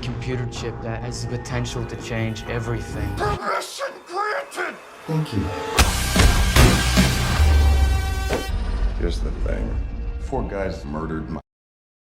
computer chip that has the potential to change everything. Permission granted! Thank you. Here's the thing. 4 guys murdered my...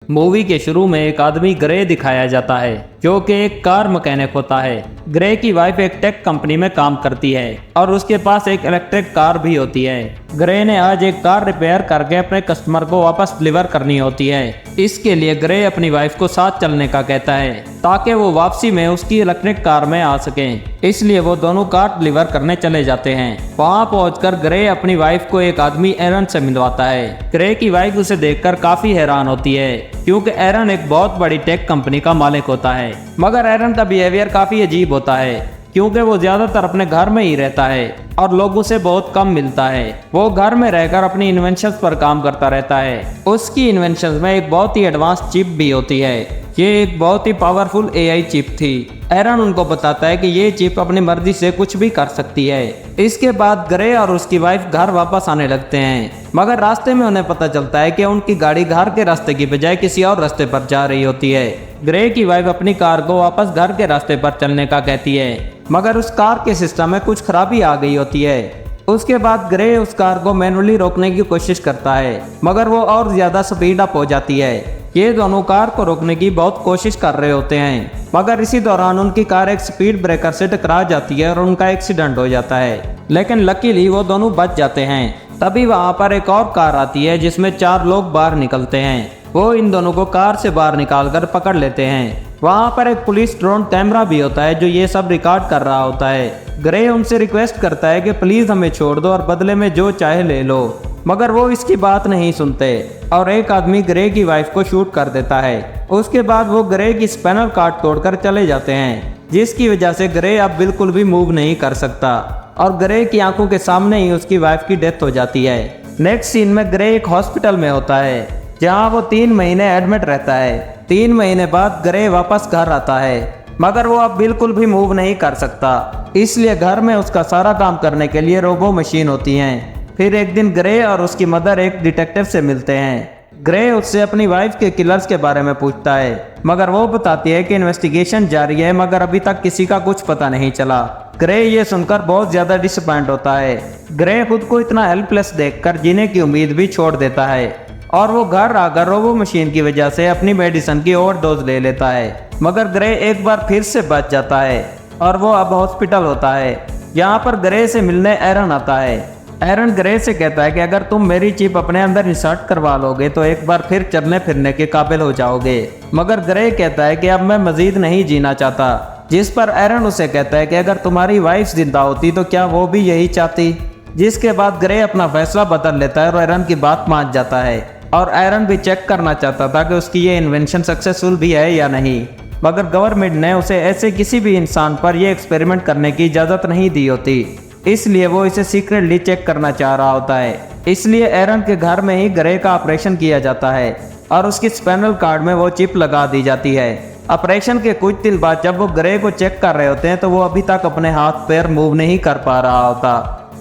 movie के शुरू में एक आदमी grey दिखाया जाता है जो कि एक कार मैकेनिक होता है। ग्रे की वाइफ एक टेक कंपनी में काम करती है और उसके पास एक इलेक्ट्रिक कार भी होती है। ग्रे ने आज एक कार रिपेयर करके अपने कस्टमर को वापस डिलीवर करनी होती है। इसके लिए ग्रे अपनी वाइफ को साथ चलने का कहता है ताकि वो वापसी में उसकी इलेक्ट्रिक कार में आ सकें। इसलिए वो दोनों कार डिलीवर करने चले जाते हैं। वहाँ पहुंचकर ग्रे अपनी वाइफ को एक आदमी एरन से मिलवाता है। ग्रे की वाइफ उसे देखकर काफी हैरान होती है क्योंकि एरन एक बहुत बड़ी टेक कंपनी का मालिक होता है, मगर एरन का बिहेवियर काफी अजीब होता है क्योंकि वो ज्यादातर अपने घर में ही रहता है और लोगों से बहुत कम मिलता है। वो घर में रहकर अपनी इन्वेंशंस पर काम करता रहता है। उसकी इन्वेंशंस में एक बहुत ही एडवांस चिप भी होती है। ये एक बहुत ही पावरफुल एआई चिप थी। एरन उनको बताता है कि ये चिप अपनी मर्जी से कुछ भी कर सकती है। इसके बाद ग्रे और उसकी वाइफ घर वापस आने लगते हैं, मगर रास्ते में उन्हें पता चलता है कि उनकी गाड़ी घर के रास्ते की बजाय किसी और रास्ते पर जा रही होती है। ग्रे की वाइफ अपनी कार को वापस घर के रास्ते पर चलने का कहती है, मगर उस कार के सिस्टम में कुछ खराबी आ गई होती है। उसके बाद ग्रे उस कार को मैनुअली रोकने की कोशिश करता है, मगर वो और ज्यादा स्पीड अप हो जाती है। ये दोनों कार को रोकने की बहुत कोशिश कर रहे होते हैं, मगर इसी दौरान उनकी कार एक स्पीड ब्रेकर से टकरा जाती है और उनका एक्सीडेंट हो जाता है। लेकिन लकीली वो दोनों बच जाते हैं। तभी वहाँ पर एक और कार आती है जिसमें 4 लोग बाहर निकलते हैं। वो इन दोनों को कार से बाहर निकालकर पकड़ लेते हैं। वहाँ पर एक पुलिस ड्रोन कैमरा भी होता है जो ये सब रिकॉर्ड कर रहा होता है। ग्रे उनसे रिक्वेस्ट करता है कि प्लीज हमें छोड़ दो और बदले में जो चाहे ले लो, मगर वो इसकी बात नहीं सुनते और एक आदमी ग्रे की वाइफ को शूट कर देता है। उसके बाद वो ग्रे की स्पाइनल कॉर्ड तोड़कर चले जाते हैं, जिसकी वजह से ग्रे अब बिल्कुल भी मूव नहीं कर सकता और ग्रे की आंखों के सामने ही उसकी वाइफ की डेथ हो जाती है। नेक्स्ट सीन में ग्रे एक हॉस्पिटल में होता है जहाँ वो 3 महीने एडमिट रहता है। 3 महीने बाद ग्रे वापस घर आता है, मगर वो अब बिल्कुल भी मूव नहीं कर सकता, इसलिए घर में उसका सारा काम करने के लिए रोबो मशीन होती हैं। फिर एक दिन ग्रे और उसकी मदर एक डिटेक्टिव से मिलते हैं। ग्रे उससे अपनी वाइफ के किलर्स के बारे में पूछता है, मगर वो बताती है कि इन्वेस्टिगेशन जारी है, मगर अभी तक किसी का कुछ पता नहीं चला। ग्रे ये सुनकर बहुत ज्यादा डिसअपॉइंट होता है। ग्रे खुद को इतना हेल्पलेस देखकर जीने की उम्मीद भी छोड़ देता है और वो घर आकर रोबो मशीन की वजह से अपनी मेडिसिन की ओवरडोज ले लेता है, मगर ग्रे एक बार फिर से बच जाता है और वो अब हॉस्पिटल होता है। यहाँ पर ग्रे से मिलने एरन आता है। एरन ग्रे से कहता है कि अगर तुम मेरी चिप अपने अंदर इंसर्ट करवा लोगे तो एक बार फिर चलने फिरने के काबिल हो जाओगे, मगर ग्रे कहता है कि अब मैं मजीद नहीं जीना चाहता। जिस पर एरन उसे कहता है कि अगर तुम्हारी वाइफ जिंदा होती तो क्या वो भी यही चाहती। जिसके बाद ग्रे अपना फैसला बदल लेता है और एरन की बात मान जाता है और एरन भी चेक करना चाहता था कि उसकी ये इन्वेंशन सक्सेसफुल भी है या नहीं, मगर गवर्नमेंट ने उसे ऐसे किसी भी इंसान पर यह एक्सपेरिमेंट करने की इजाज़त नहीं दी होती, इसलिए वो इसे सीक्रेटली चेक करना चाह रहा होता है। इसलिए एरन के घर में ही ग्रे का ऑपरेशन किया जाता है और उसकी स्पाइनल कॉर्ड में वो चिप लगा दी जाती है। ऑपरेशन के कुछ दिन बाद जब वो ग्रे को चेक कर रहे होते हैं तो वो अभी तक अपने हाथ पैर मूव नहीं कर पा रहा होता,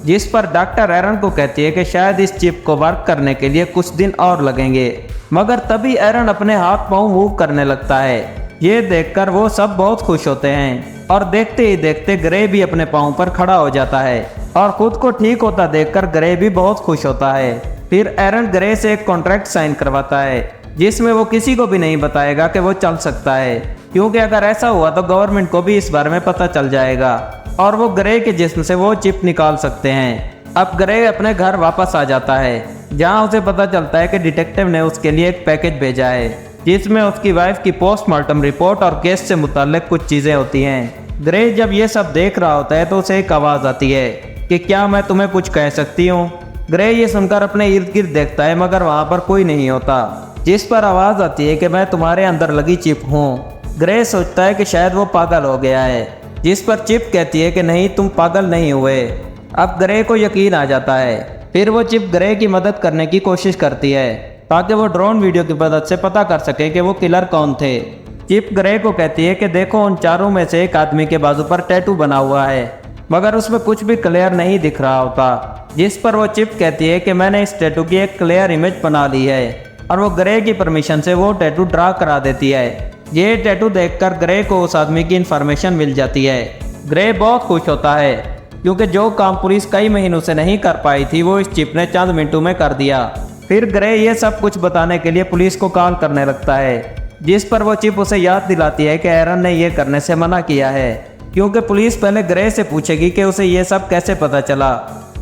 जिस पर डॉक्टर एरन को कहती है कि शायद इस चिप को वर्क करने के लिए कुछ दिन और लगेंगे, मगर तभी एरन अपने हाथ पांव मूव करने लगता है। ये देखकर वो सब बहुत खुश होते हैं और देखते ही देखते ग्रे भी अपने पांव पर खड़ा हो जाता है और खुद को ठीक होता देखकर ग्रे भी बहुत खुश होता है। फिर एरन ग्रे से एक कॉन्ट्रैक्ट साइन करवाता है जिसमें वो किसी को भी नहीं बताएगा कि वो चल सकता है, क्योंकि अगर ऐसा हुआ तो गवर्नमेंट को भी इस बारे में पता चल जाएगा और वो ग्रे के जिस्म से वो चिप निकाल सकते हैं। अब ग्रे अपने घर वापस आ जाता है जहाँ उसे पता चलता है कि डिटेक्टिव ने उसके लिए एक पैकेज भेजा है जिसमें उसकी वाइफ की पोस्टमार्टम रिपोर्ट और केस से मुताल्लिक कुछ चीजें होती हैं। ग्रे जब ये सब देख रहा होता है तो उसे एक आवाज आती है कि क्या मैं तुम्हें कुछ कह सकती हूँ। ग्रे ये सुनकर अपने इर्द गिर्द देखता है, मगर वहाँ पर कोई नहीं होता, जिस पर आवाज आती है कि मैं तुम्हारे अंदर लगी चिप हूँ। ग्रे सोचता है कि शायद वो पागल हो गया है, जिस पर चिप कहती है कि नहीं, तुम पागल नहीं हुए। अब ग्रे को यकीन आ जाता है। फिर वो चिप ग्रे की मदद करने की कोशिश करती है ताकि वो ड्रोन वीडियो की मदद से पता कर सके कि वो किलर कौन थे। चिप ग्रे को कहती है कि देखो, उन चारों में से एक आदमी के बाजू पर टैटू बना हुआ है, मगर उसमें कुछ भी क्लियर नहीं दिख रहा होता। जिस पर वो चिप कहती है कि मैंने इस टैटू की एक क्लियर इमेज बना ली है और वो ग्रे की परमिशन से वो टैटू ड्रा करा देती है। ये टैटू देखकर ग्रे को उस आदमी की इन्फॉर्मेशन मिल जाती है। ग्रे बहुत खुश होता है क्योंकि जो काम पुलिस कई महीनों से नहीं कर पाई थी वो इस चिप ने चंद मिनटों में कर दिया। फिर ग्रे ये सब कुछ बताने के लिए पुलिस को कॉल करने लगता है, जिस पर वो चिप उसे याद दिलाती है कि एरन ने ये करने से मना किया है, क्योंकि पुलिस पहले ग्रे से पूछेगी कि उसे ये सब कैसे पता चला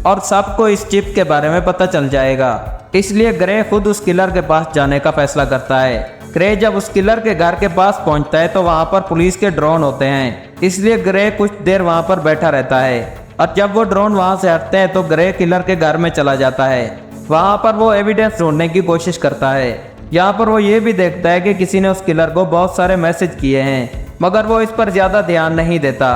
और सबको इस चिप के बारे में पता चल जाएगा। इसलिए ग्रे खुद उस किलर के पास जाने का फैसला करता है। ग्रे जब उस किलर के घर के पास पहुंचता है तो वहां पर पुलिस के ड्रोन होते हैं, इसलिए ग्रे कुछ देर वहां पर बैठा रहता है और जब वो ड्रोन वहां से हटते हैं तो ग्रे किलर के घर में चला जाता है। वहां पर वो एविडेंस ढूंढने की कोशिश करता है। यहाँ पर वो ये भी देखता है कि किसी ने उस किलर को बहुत सारे मैसेज किए हैं, मगर वो इस पर ज्यादा ध्यान नहीं देता।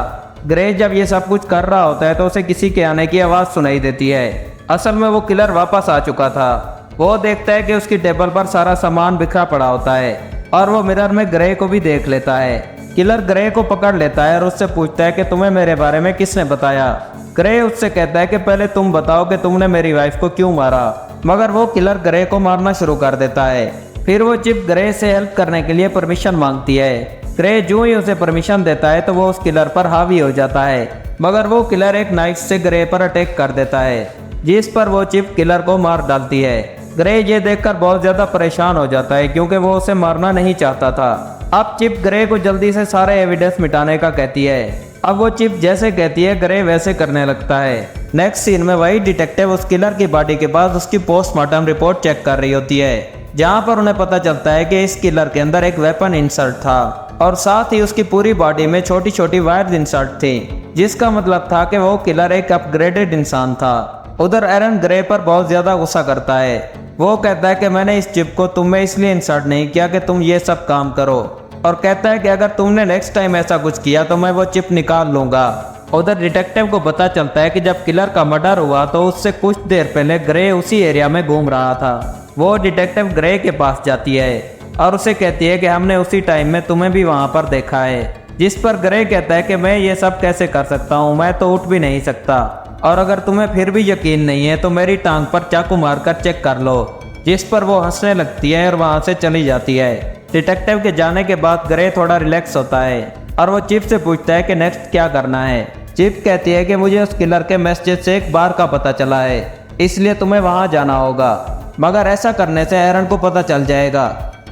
ग्रे जब ये सब कुछ कर रहा होता है तो उसे किसी के आने की आवाज़ सुनाई देती है। असल में वो किलर वापस आ चुका था। वो देखता है कि उसकी टेबल पर सारा सामान बिखरा पड़ा होता है और वो मिरर में ग्रे को भी देख लेता है। किलर ग्रे को पकड़ लेता है और उससे पूछता है कि तुम्हें मेरे बारे में किसने बताया। ग्रे उससे कहता है कि पहले तुम बताओ कि तुमने मेरी वाइफ को क्यों मारा, मगर वो किलर ग्रे को मारना शुरू कर देता है। फिर वो चिप ग्रे से हेल्प करने के लिए परमिशन मांगती है। ग्रे जो ही उसे परमिशन देता है तो वो उस किलर पर हावी हो जाता है, मगर वो किलर एक नाइफ से ग्रे पर अटैक कर देता है, जिस पर वो चिप किलर को मार डालती है। ग्रे ये देखकर बहुत ज्यादा परेशान हो जाता है क्योंकि वो उसे मारना नहीं चाहता था। अब चिप ग्रे को जल्दी से सारे एविडेंस मिटाने का कहती है। अब वो चिप जैसे कहती है ग्रे वैसे करने लगता है। नेक्स्ट सीन में वही डिटेक्टिव उस किलर की बॉडी के पास उसकी पोस्टमार्टम रिपोर्ट चेक कर रही होती है, जहाँ पर उन्हें पता चलता है कि इस किलर के अंदर एक वेपन इंसर्ट था और साथ ही उसकी पूरी बॉडी में छोटी छोटी वायर्स इंसर्ट थी, जिसका मतलब था कि वो किलर एक अपग्रेडेड इंसान था। उधर एरन ग्रे पर बहुत ज्यादा गुस्सा करता है। वो कहता है कि मैंने इस चिप को तुम में इसलिए इंसर्ट नहीं किया कि तुम ये सब काम करो, और कहता है कि अगर तुमने नेक्स्ट टाइम ऐसा कुछ किया तो मैं वो चिप निकाल लूंगा। उधर डिटेक्टिव को पता चलता है कि जब किलर का मर्डर हुआ तो उससे कुछ देर पहले ग्रे उसी एरिया में घूम रहा था। वो डिटेक्टिव ग्रे के पास जाती है और उसे कहती है कि हमने उसी टाइम में तुम्हें भी वहां पर देखा है, जिस पर ग्रे कहता है कि मैं ये सब कैसे कर सकता हूँ, मैं तो उठ भी नहीं सकता, और अगर तुम्हें फिर भी यकीन नहीं है तो मेरी टांग पर चाकू मारकर चेक कर लो। जिस पर वो हंसने लगती है और वहां से चली जाती है। डिटेक्टिव के जाने के बाद ग्रे थोड़ा रिलैक्स होता है और वो चिप से पूछता है कि नेक्स्ट क्या करना है। चिप कहती है कि मुझे उस किलर के मैसेज से एक बार का पता चला है, इसलिए तुम्हें वहां जाना होगा, मगर ऐसा करने से एरन को पता चल जाएगा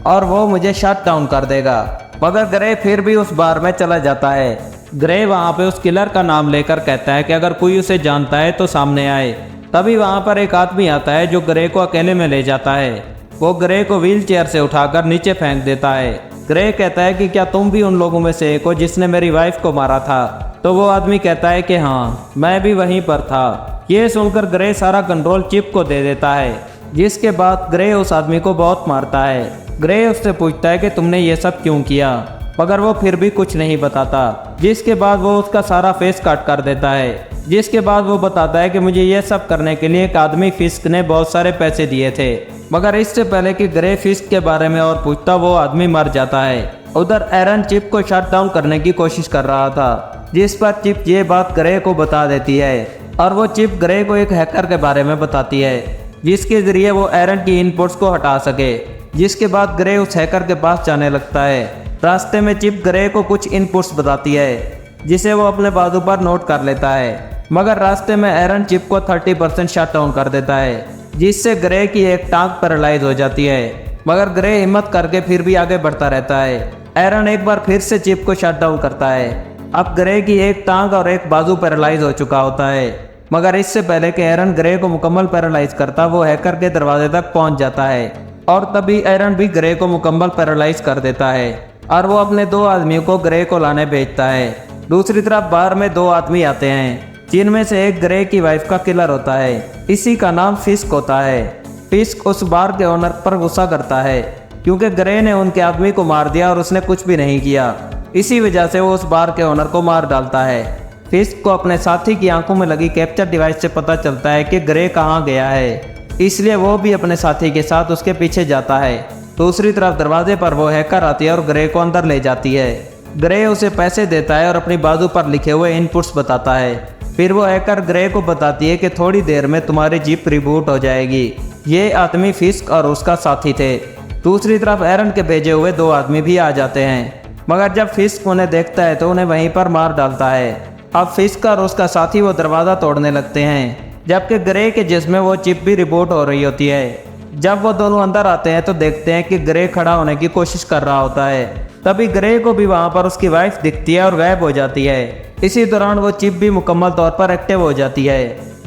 और वो मुझे शट डाउन कर देगा। मगर ग्रे फिर भी उस बार में चला जाता है। ग्रे वहां पे उस किलर का नाम लेकर कहता है कि अगर कोई उसे जानता है तो सामने आए। तभी वहां पर एक आदमी आता है जो ग्रे को अकेले में ले जाता है। वो ग्रे को व्हील चेयर से उठाकर नीचे फेंक देता है। ग्रे कहता है कि क्या तुम भी उन लोगों में से एक हो जिसने मेरी वाइफ को मारा था? तो वो आदमी कहता है कि हाँ, मैं भी वहीं पर था। ये सुनकर ग्रे सारा कंट्रोल चिप को दे देता है, जिसके बाद ग्रे उस आदमी को बहुत मारता है। ग्रे उससे पूछता है कि तुमने ये सब क्यों किया, मगर वो फिर भी कुछ नहीं बताता, जिसके बाद वो उसका सारा फेस कट कर देता है। जिसके बाद वो बताता है कि मुझे ये सब करने के लिए एक आदमी फिस्क ने बहुत सारे पैसे दिए थे, मगर इससे पहले कि ग्रे फिस्क के बारे में और पूछता वो आदमी मर जाता है। उधर एरन चिप को शट डाउन करने की कोशिश कर रहा था, जिस पर चिप ये बात ग्रे को बता देती है और वो चिप ग्रे को एक हैकर के बारे में बताती है, जिसके जरिए वो एरन की इनपुट्स को हटा सके। जिसके बाद ग्रे उस हैकर के पास जाने लगता है। रास्ते में चिप ग्रे को कुछ इनपुट्स बताती है, जिसे वो अपने बाजू पर नोट कर लेता है, मगर रास्ते में एरन चिप को 30% शट डाउन कर देता है, जिससे ग्रे की एक टांग पैरालाइज हो जाती है। मगर ग्रे हिम्मत करके फिर भी आगे बढ़ता रहता है। एरन एक बार फिर से चिप को शट डाउन करता है। अब ग्रे की एक टांग और एक बाजू पैरालाइज हो चुका होता है, मगर इससे पहले कि एरन ग्रे को मुकम्मल पैरालाइज करता, वो हैकर के दरवाजे तक पहुंच जाता है और तभी एरन भी ग्रे को मुकम्मल पैरालाइज कर देता है और वो अपने 2 आदमियों को ग्रे को लाने भेजता है। दूसरी तरफ बार में 2 आदमी आते हैं, जिनमें से एक ग्रे की वाइफ का किलर होता है। इसी का नाम फिस्क होता है। फिस्क उस बार के ओनर पर गुस्सा करता है क्योंकि ग्रे ने उनके आदमी को मार दिया और उसने कुछ भी नहीं किया। इसी वजह से वो उस बार के ओनर को मार डालता है। फिस्क को अपने साथी की आंखों में लगी कैप्चर डिवाइस से पता चलता है कि ग्रे कहाँ गया है, इसलिए वो भी अपने साथी के साथ उसके पीछे जाता है। दूसरी तरफ दरवाजे पर वो हैकर आती है और ग्रे को अंदर ले जाती है। ग्रे उसे पैसे देता है और अपनी बाजू पर लिखे हुए इनपुट्स बताता है। फिर वो हैकर ग्रे को बताती है कि थोड़ी देर में तुम्हारी जीप रिबूट हो जाएगी। ये आदमी फिस्क और उसका साथी थे। दूसरी तरफ एरन के भेजे हुए 2 आदमी भी आ जाते हैं, मगर जब फिस्क उन्हें देखता है तो उन्हें वहीं पर मार डालता है। अब फिस्क और उसका साथी वो दरवाज़ा तोड़ने लगते हैं, जबकि ग्रे के जिसमें वो चिप भी रिपोर्ट हो रही होती है। जब वो दोनों अंदर आते हैं तो देखते हैं कि ग्रे खड़ा होने की कोशिश कर रहा होता है। तभी ग्रे को भी वहाँ पर उसकी वाइफ दिखती है और गायब हो जाती है। इसी दौरान वो चिप भी मुकम्मल तौर पर एक्टिव हो जाती है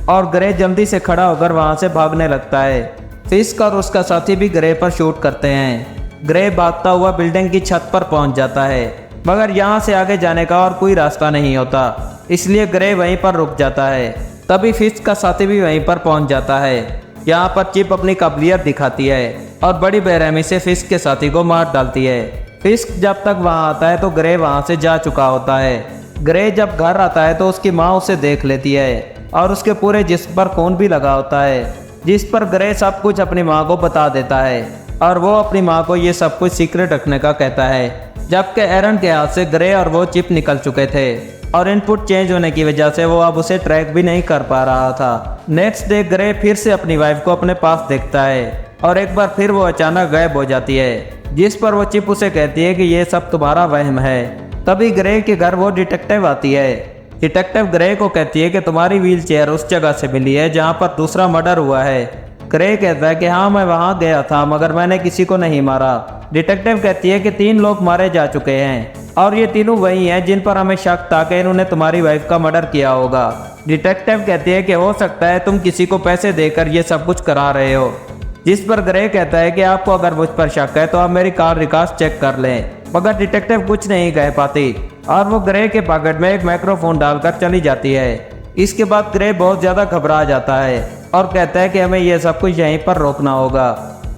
और ग्रे जल्दी से खड़ा होकर वहाँ से भागने लगता है। फिस्क और उसका साथी भी ग्रे पर शूट करते हैं। ग्रे भागता हुआ बिल्डिंग की छत पर पहुँच जाता है, मगर यहाँ से आगे जाने का और कोई रास्ता नहीं होता, इसलिए ग्रे वहीं पर रुक जाता है। तभी फिस्क का साथी भी वहीं पर पहुँच जाता है। यहाँ पर चिप अपनी काबिलियत दिखाती है और बड़ी बेरहमी से फिस्क के साथी को मार डालती है। फिस्क जब तक वहाँ आता है तो ग्रे वहाँ से जा चुका होता है। ग्रे जब घर आता है तो उसकी माँ उसे देख लेती है और उसके पूरे जिस्म पर खून भी लगा होता है, जिस पर ग्रे सब कुछ अपनी माँ को बता देता है और वो अपनी माँ को ये सब कुछ सीक्रेट रखने का कहता है। जबकि एरन के हाथ से ग्रे और वो चिप निकल चुके थे और इनपुट चेंज होने की वजह से वो अब उसे ट्रैक भी नहीं कर पा रहा था। नेक्स्ट डे ग्रे फिर से अपनी वाइफ को अपने पास देखता है और एक बार फिर वो अचानक गायब हो जाती है, जिस पर वो चिप उसे कहती है कि ये सब तुम्हारा वहम है। तभी ग्रे के घर वो डिटेक्टिव आती है। डिटेक्टिव ग्रे को कहती है कि तुम्हारी व्हील चेयर उस जगह से मिली है जहाँ पर दूसरा मर्डर हुआ है। ग्रे कहता है कि हाँ मैं वहाँ गया था, मगर मैंने किसी को नहीं मारा। डिटेक्टिव कहती है कि 3 लोग मारे जा चुके हैं और ये तीनों वही हैं जिन पर हमें शक था कि इन्होंने तुम्हारी वाइफ का मर्डर किया होगा। डिटेक्टिव कहती है कि हो सकता है तुम किसी को पैसे देकर ये सब कुछ करा रहे हो, जिस पर ग्रे कहता है कि आपको अगर मुझ पर शक है तो आप मेरी कार रिकॉर्ड चेक कर लें। मगर डिटेक्टिव कुछ नहीं कह पाती और वो ग्रे के पॉकेट में एक माइक्रोफोन डालकर चली जाती है। इसके बाद ग्रे बहुत ज़्यादा घबरा जाता है और कहता है कि हमें यह सब कुछ यहीं पर रोकना होगा।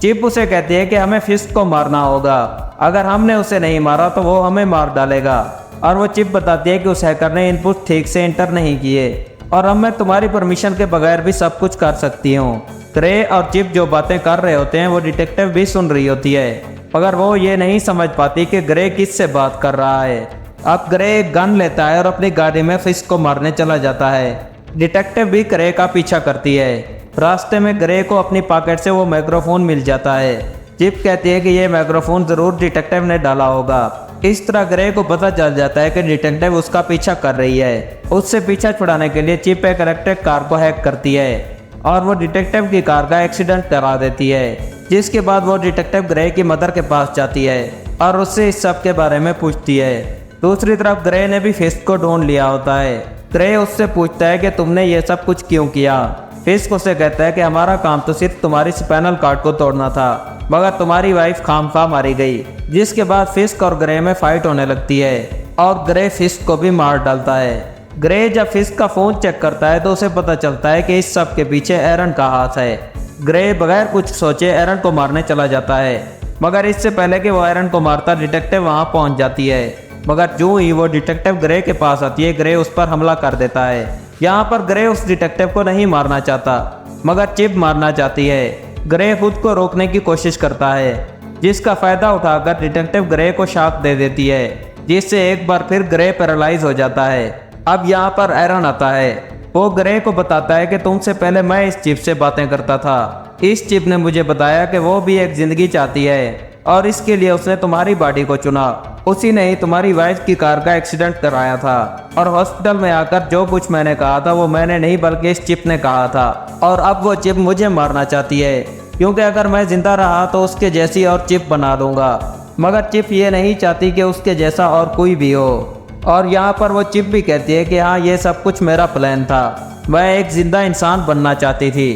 चिप उसे कहती है कि हमें फिस्क को मारना होगा, अगर हमने उसे नहीं मारा तो वो हमें मार डालेगा। और वो चिप बताती है कि उस हैकर ने इनपुट ठीक से इंटर नहीं किए और अब मैं तुम्हारी परमिशन के बगैर भी सब कुछ कर सकती हूँ। ग्रे और चिप जो बातें कर रहे होते हैं वो डिटेक्टिव भी सुन रही होती है, मगर वो ये नहीं समझ पाती कि ग्रे किससे बात कर रहा है। अब ग्रे एक गन लेता है और अपनी गाड़ी में फिस्क को मारने चला जाता है। डिटेक्टिव भी ग्रे का पीछा करती है। रास्ते में ग्रे को अपनी पॉकेट से वो माइक्रोफोन मिल जाता है। चिप कहती है कि ये माइक्रोफोन जरूर डिटेक्टिव ने डाला होगा। इस तरह ग्रे को पता चल जाता है कि डिटेक्टिव उसका पीछा कर रही है। उससे पीछा छुड़ाने के लिए चिप एक इलेक्ट्रिक कार को हैक करती है और वो डिटेक्टिव की कार का एक्सीडेंट करा देती है, जिसके बाद वो डिटेक्टिव ग्रे की मदर के पास जाती है और उससे इस सब के बारे में पूछती है। दूसरी तरफ ग्रे ने भी फिस्क को ढूंढ लिया होता है। ग्रे उससे पूछता है कि तुमने ये सब कुछ क्यों किया। फिस्क उसे कहता है कि हमारा काम तो सिर्फ तुम्हारी स्पाइनल कॉर्ड को तोड़ना था, मगर तुम्हारी वाइफ खामखा मारी गई। जिसके बाद फिस्क और ग्रे में फाइट होने लगती है और ग्रे फिस्क को भी मार डालता है। ग्रे जब फिस्क का फोन चेक करता है तो उसे पता चलता है कि इस सब के पीछे एरन का हाथ है। ग्रे बगैर कुछ सोचे एरन को मारने चला जाता है, मगर इससे पहले कि वो एरन को मारता डिटेक्टिव वहां पहुंच जाती है। मगर जो ही वो डिटेक्टिव ग्रे के पास आती है, ग्रे उस पर हमला कर देता है। यहाँ पर ग्रे उस डिटेक्टिव को नहीं मारना चाहता, मगर चिप मारना चाहती है। ग्रे खुद को रोकने की कोशिश करता है, जिसका फायदा उठाकर डिटेक्टिव ग्रे को शॉक दे देती है, जिससे एक बार फिर ग्रे पैरालाइज हो जाता है। अब यहाँ पर एरन आता है। वो ग्रे को बताता है कि तुमसे पहले मैं इस चिप से बातें करता था। इस चिप ने मुझे बताया कि वो भी एक जिंदगी चाहती है और इसके लिए उसने तुम्हारी बॉडी को चुना। उसी ने ही तुम्हारी वाइफ की कार का एक्सीडेंट कराया था और हॉस्पिटल में आकर जो कुछ मैंने कहा था वो मैंने नहीं बल्कि इस चिप ने कहा था। और अब वो चिप मुझे मारना चाहती है, क्योंकि अगर मैं जिंदा रहा तो उसके जैसी और चिप बना दूंगा, मगर चिप ये नहीं चाहती कि उसके जैसा और कोई भी हो। और यहाँ पर वो चिप भी कहती है कि हाँ ये सब कुछ मेरा प्लान था, मैं एक जिंदा इंसान बनना चाहती थी।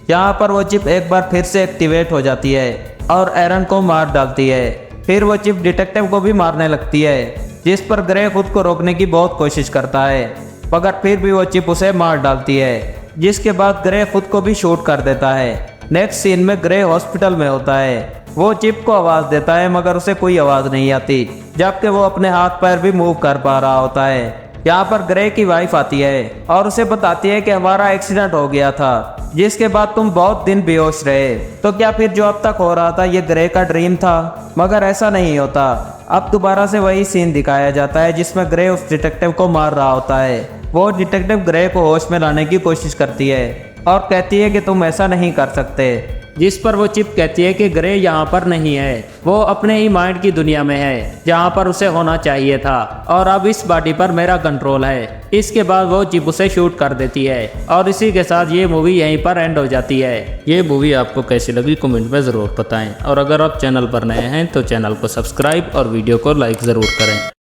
यहाँ पर वो चिप एक बार फिर से एक्टिवेट हो जाती है और एरन को मार डालती है। फिर वो चिप डिटेक्टिव को भी मारने लगती है, जिस पर ग्रे खुद को रोकने की बहुत कोशिश करता है, मगर फिर भी वो चिप उसे मार डालती है, जिसके बाद ग्रे खुद को भी शूट कर देता है। नेक्स्ट सीन में ग्रे हॉस्पिटल में होता है। वो चिप को आवाज़ देता है, मगर उसे कोई आवाज़ नहीं आती, जबकि वो अपने हाथ पैर भी मूव कर पा रहा होता है। यहाँ पर ग्रे की वाइफ आती है और उसे बताती है कि हमारा एक्सीडेंट हो गया था, जिसके बाद तुम बहुत दिन बेहोश रहे। तो क्या फिर जो अब तक हो रहा था ये ग्रे का ड्रीम था? मगर ऐसा नहीं होता। अब दोबारा से वही सीन दिखाया जाता है जिसमें ग्रे उस डिटेक्टिव को मार रहा होता है। वो डिटेक्टिव ग्रे को होश में लाने की कोशिश करती है और कहती है कि तुम ऐसा नहीं कर सकते। जिस पर वो चिप कहती है कि ग्रे यहाँ पर नहीं है, वो अपने ही माइंड की दुनिया में है जहाँ पर उसे होना चाहिए था, और अब इस बॉडी पर मेरा कंट्रोल है। इसके बाद वो चिप उसे शूट कर देती है और इसी के साथ ये मूवी यहीं पर एंड हो जाती है। ये मूवी आपको कैसी लगी कमेंट में ज़रूर बताएं, और अगर आप चैनल पर नए हैं तो चैनल को सब्सक्राइब और वीडियो को लाइक ज़रूर करें।